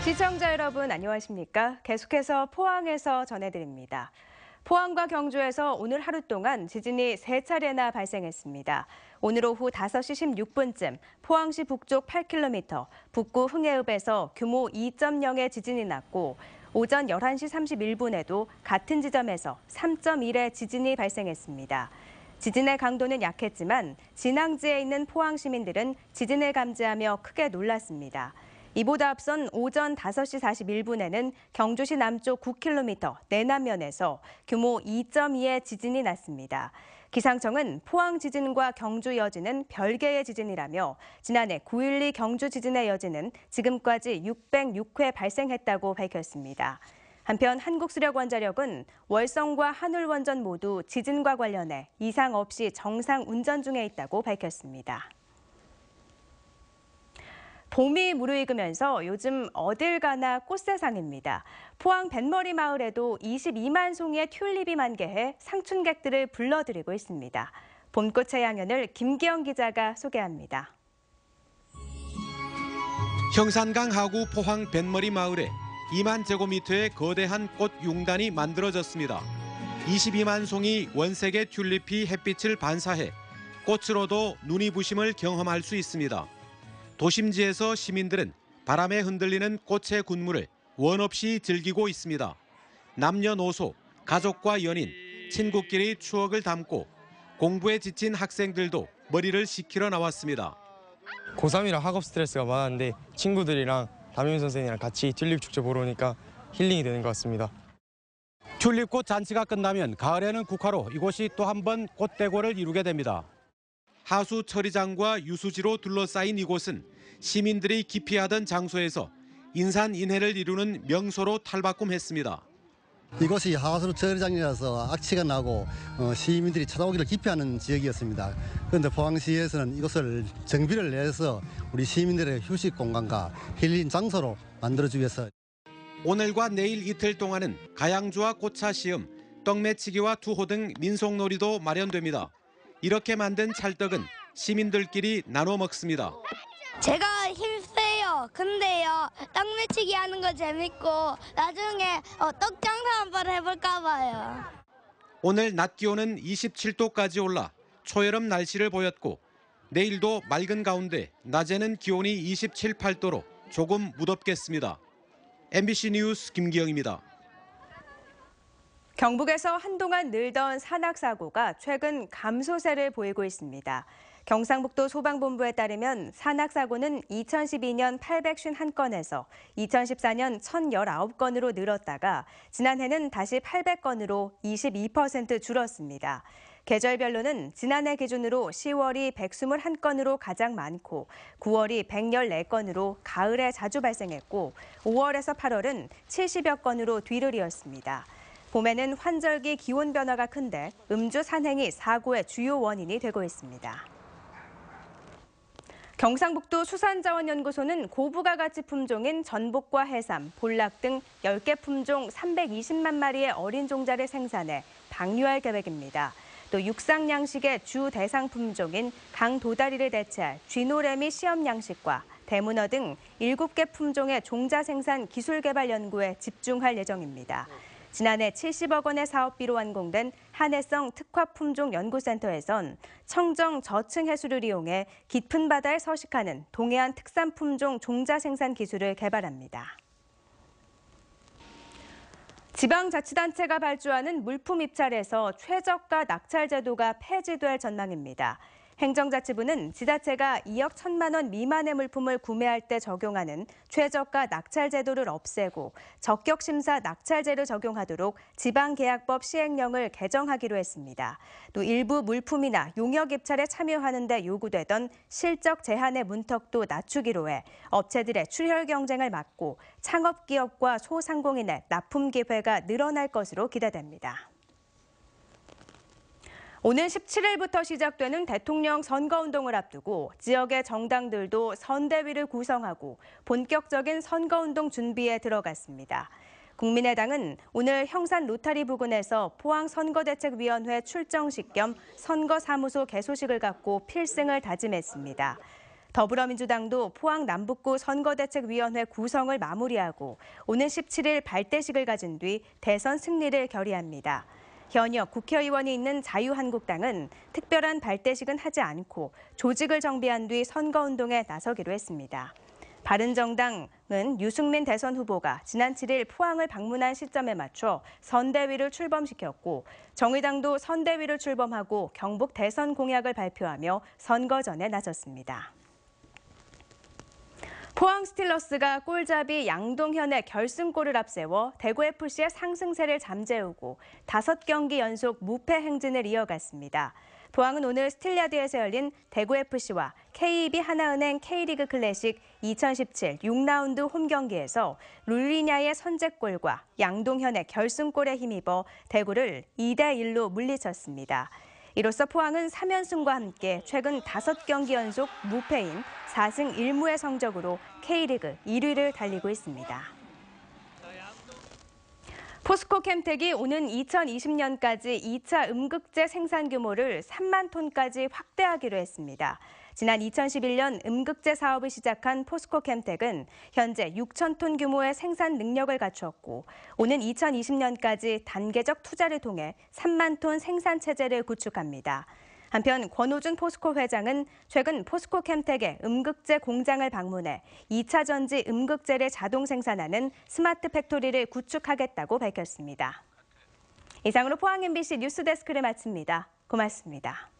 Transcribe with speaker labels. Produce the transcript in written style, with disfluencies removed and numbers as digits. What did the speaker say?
Speaker 1: 시청자 여러분 안녕하십니까? 계속해서 포항에서 전해드립니다. 포항과 경주에서 오늘 하루 동안 지진이 3차례나 발생했습니다. 오늘 오후 5시 16분쯤 포항시 북쪽 8km, 북구 흥해읍에서 규모 2.0의 지진이 났고 오전 11시 31분에도 같은 지점에서 3.1의 지진이 발생했습니다. 지진의 강도는 약했지만 진앙지에 있는 포항 시민들은 지진을 감지하며 크게 놀랐습니다. 이보다 앞선 오전 5시 41분에는 경주시 남쪽 9km 내남면에서 규모 2.2의 지진이 났습니다. 기상청은 포항 지진과 경주 여진은 별개의 지진이라며 지난해 9.12 경주 지진의 여진은 지금까지 606회 발생했다고 밝혔습니다. 한편 한국수력원자력은 월성과 한울원전 모두 지진과 관련해 이상 없이 정상 운전 중에 있다고 밝혔습니다. 봄이 무르익으면서 요즘 어딜 가나 꽃세상입니다. 포항 뱃머리 마을에도 22만 송이의 튤립이 만개해 상춘객들을 불러들이고 있습니다. 봄꽃의 향연을 김기영 기자가 소개합니다.
Speaker 2: 형산강 하구 포항 뱃머리 마을에 2만 제곱미터의 거대한 꽃 융단이 만들어졌습니다. 22만 송이 원색의 튤립이 햇빛을 반사해 꽃으로도 눈이 부심을 경험할 수 있습니다. 도심지에서 시민들은 바람에 흔들리는 꽃의 군무를 원 없이 즐기고 있습니다. 남녀노소, 가족과 연인, 친구끼리 추억을 담고 공부에 지친 학생들도 머리를 식히러 나왔습니다.
Speaker 3: 고3이라 학업 스트레스가 많았는데 친구들이랑 담임 선생님이랑 같이 튤립 축제 보러 오니까 힐링이 되는 것 같습니다.
Speaker 2: 튤립꽃 잔치가 끝나면 가을에는 국화로 이곳이 또 한 번 꽃대고를 이루게 됩니다. 하수 처리장과 유수지로 둘러싸인 이곳은 시민들이 기피하던 장소에서 인산인해를 이루는 명소로 탈바꿈했습니다.
Speaker 4: 이곳이 하수 처리장이라서 악취가 나고 시민들이 찾아오기를 기피하는 지역이었습니다. 그런데 포항시에서는 이곳을 정비를 내서 우리 시민들의 휴식 공간과 힐링 장소로 만들어주기 위해서
Speaker 2: 오늘과 내일 이틀 동안은 가양주와 꽃차 시음, 떡매치기와 투호 등 민속놀이도 마련됩니다. 이렇게 만든 찰떡은 시민들끼리 나눠 먹습니다.
Speaker 5: 제가 힘세요. 근데요, 떡매치기 하는 거 재밌고 나중에 떡장사 한번 해볼까 봐요.
Speaker 2: 오늘 낮 기온은 27도까지 올라 초여름 날씨를 보였고 내일도 맑은 가운데 낮에는 기온이 27, 8도로 조금 무덥겠습니다. MBC 뉴스 김기영입니다.
Speaker 1: 경북에서 한동안 늘던 산악사고가 최근 감소세를 보이고 있습니다. 경상북도 소방본부에 따르면 산악사고는 2012년 851건에서 2014년 1019건으로 늘었다가 지난해는 다시 800건으로 22% 줄었습니다. 계절별로는 지난해 기준으로 10월이 121건으로 가장 많고 9월이 114건으로 가을에 자주 발생했고 5월에서 8월은 70여 건으로 뒤를 이었습니다. 봄에는 환절기 기온 변화가 큰데 음주 산행이 사고의 주요 원인이 되고 있습니다. 경상북도 수산자원연구소는 고부가 가치 품종인 전복과 해삼, 볼락 등 10개 품종 320만 마리의 어린 종자를 생산해 방류할 계획입니다. 또 육상 양식의 주 대상 품종인 강도다리를 대체할 쥐노래미 시험 양식과 대문어 등 7개 품종의 종자 생산 기술 개발 연구에 집중할 예정입니다. 지난해 70억 원의 사업비로 완공된 한해성 특화품종 연구센터에선 청정 저층 해수를 이용해 깊은 바다에 서식하는 동해안 특산 품종 종자 생산 기술을 개발합니다. 지방자치단체가 발주하는 물품 입찰에서 최저가 낙찰 제도가 폐지될 전망입니다. 행정자치부는 지자체가 2억 1천만 원 미만의 물품을 구매할 때 적용하는 최저가 낙찰 제도를 없애고 적격심사 낙찰제를 적용하도록 지방계약법 시행령을 개정하기로 했습니다. 또 일부 물품이나 용역 입찰에 참여하는 데 요구되던 실적 제한의 문턱도 낮추기로 해 업체들의 출혈 경쟁을 막고 창업기업과 소상공인의 납품 기회가 늘어날 것으로 기대됩니다. 오는 17일부터 시작되는 대통령 선거운동을 앞두고 지역의 정당들도 선대위를 구성하고 본격적인 선거운동 준비에 들어갔습니다. 국민의당은 오늘 형산 로타리 부근에서 포항선거대책위원회 출정식 겸 선거사무소 개소식을 갖고 필승을 다짐했습니다. 더불어민주당도 포항 남북구 선거대책위원회 구성을 마무리하고 오는 17일 발대식을 가진 뒤 대선 승리를 결의합니다. 현역 국회의원이 있는 자유한국당은 특별한 발대식은 하지 않고 조직을 정비한 뒤 선거운동에 나서기로 했습니다. 바른정당은 유승민 대선 후보가 지난 7일 포항을 방문한 시점에 맞춰 선대위를 출범시켰고 정의당도 선대위를 출범하고 경북 대선 공약을 발표하며 선거전에 나섰습니다. 포항 스틸러스가 골잡이 양동현의 결승골을 앞세워 대구FC의 상승세를 잠재우고 5경기 연속 무패 행진을 이어갔습니다. 포항은 오늘 스틸야드에서 열린 대구FC와 KEB 하나은행 K리그 클래식 2017 6라운드 홈경기에서 룰리냐의 선제골과 양동현의 결승골에 힘입어 대구를 2대1로 물리쳤습니다. 이로써 포항은 3연승과 함께 최근 5경기 연속 무패인 4승 1무의 성적으로 K리그 1위를 달리고 있습니다. 포스코 캠텍이 오는 2020년까지 2차 음극재 생산 규모를 3만 톤까지 확대하기로 했습니다. 지난 2011년 음극재 사업을 시작한 포스코 캠텍은 현재 6천 톤 규모의 생산 능력을 갖추었고 오는 2020년까지 단계적 투자를 통해 3만 톤 생산 체제를 구축합니다. 한편 권호준 포스코 회장은 최근 포스코 캠텍의 음극재 공장을 방문해 2차 전지 음극재를 자동 생산하는 스마트 팩토리를 구축하겠다고 밝혔습니다. 이상으로 포항 MBC 뉴스데스크를 마칩니다. 고맙습니다.